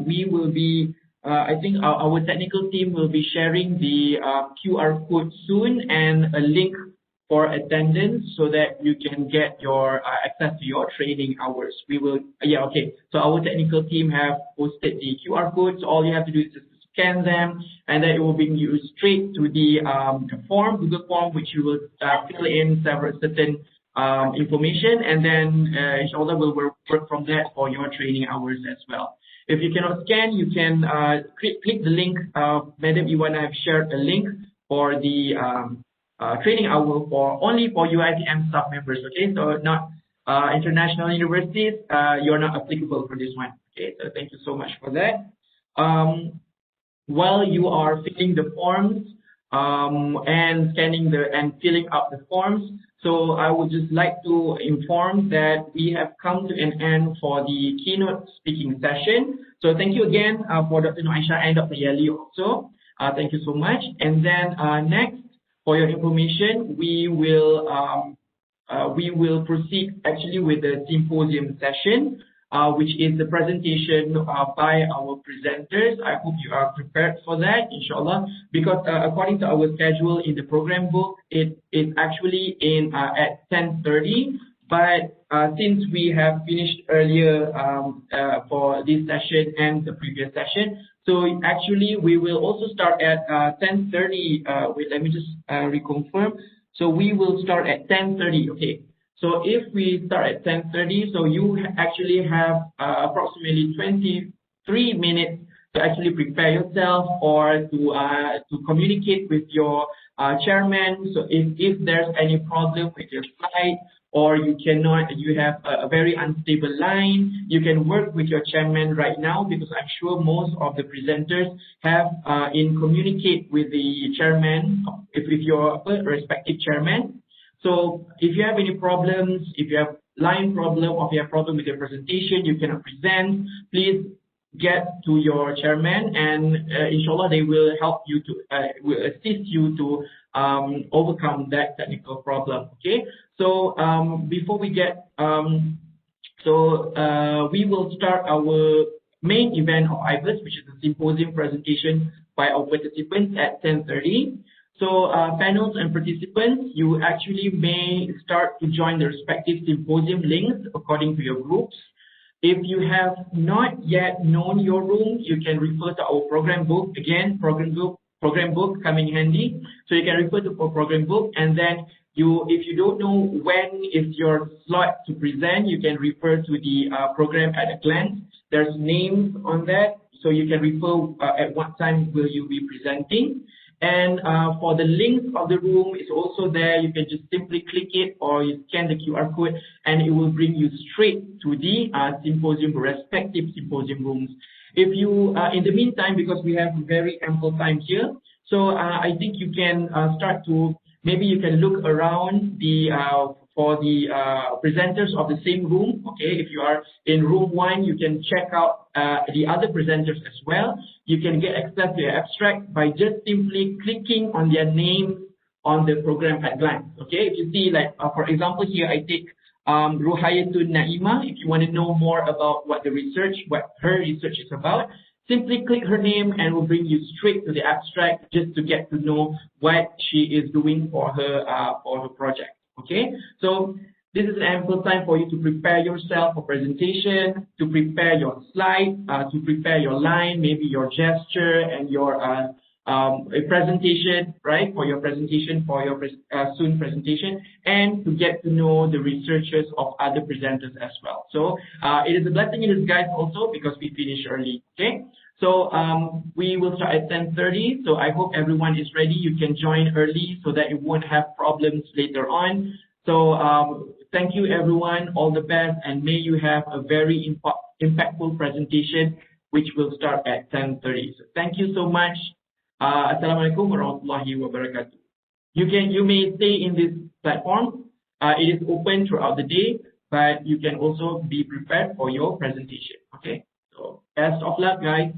A: we will be, I think our technical team will be sharing the QR code soon and a link for attendance so that you can get your access to your training hours. We will, so our technical team have posted the QR codes. So all you have to do is just scan them, and then it will bring you straight to the form, Google form, which you will fill in certain information, and then inshallah we'll work from that for your training hours as well. If you cannot scan, you can click the link. Madam Iwana have shared a link for the training hour only for UiTM staff members. Okay, so not international universities. You're not applicable for this one. Okay, so thank you so much for that. while you are filling the forms and scanning and filling up the forms, so I would just like to inform that we have come to an end for the keynote speaking session. So thank you again for Dr. Aisha and Dr. Yelly also. Thank you so much. And then next, for your information, we will proceed actually with the symposium session, which is the presentation by our presenters. I hope you are prepared for that, inshallah, because according to our schedule in the program book, it is actually at 10:30. But since we have finished earlier for this session and the previous session, so actually we will also start at 10:30. Wait, let me just reconfirm. So we will start at 10:30. Okay. So if we start at 10:30, so you actually have approximately 23 minutes to actually prepare yourself or to communicate with your chairman. So if there's any problem with your slide, or you have a very unstable line, you can work with your chairman right now, because I'm sure most of the presenters have communicate with the chairman, if your respective chairman. So if you have any problems, if you have line problem, or if you have problem with your presentation, you cannot present, please get to your chairman, and inshallah they will help you will assist you to overcome that technical problem. Okay. So before we get we will start our main event of IVUS, which is the symposium presentation by our participants at 10:30. So panels and participants, you actually may start to join the respective symposium links according to your groups. If you have not yet known your room, you can refer to our program book. Again, program book coming handy. So you can refer to our program book, and then if you don't know when is your slot to present, you can refer to the program at a glance. There's names on that, so you can refer at what time will you be presenting. And for the link of the room is also there. You can just simply click it, or you scan the QR code, and it will bring you straight to the respective symposium rooms. If you, in the meantime, because we have very ample time here, so I think you can start to, maybe you can look around for the presenters of the same room. Okay, if you are in room 1, you can check out the other presenters as well. You can get access to the abstract by just simply clicking on their name on the program at glance. Okay, if you see, like for example here, I take Ruhayatun Naima. If you want to know more about what her research is about, simply click her name and will bring you straight to the abstract, just to get to know what she is doing for her project. Okay, so this is an ample time for you to prepare yourself for presentation, to prepare your slide, to prepare your line, maybe your gesture and your presentation, right? For your presentation, for your soon presentation, and to get to know the researchers of other presenters as well. So it is a blessing in disguise also, because we finish early. Okay. So we will start at 10:30. So I hope everyone is ready. You can join early so that you won't have problems later on. So thank you everyone. All the best, and may you have a very impactful presentation, which will start at 10:30. So thank you so much. Assalamualaikum warahmatullahi wabarakatuh. You may stay in this platform. It is open throughout the day, but you can also be prepared for your presentation. Okay. So best of luck, guys.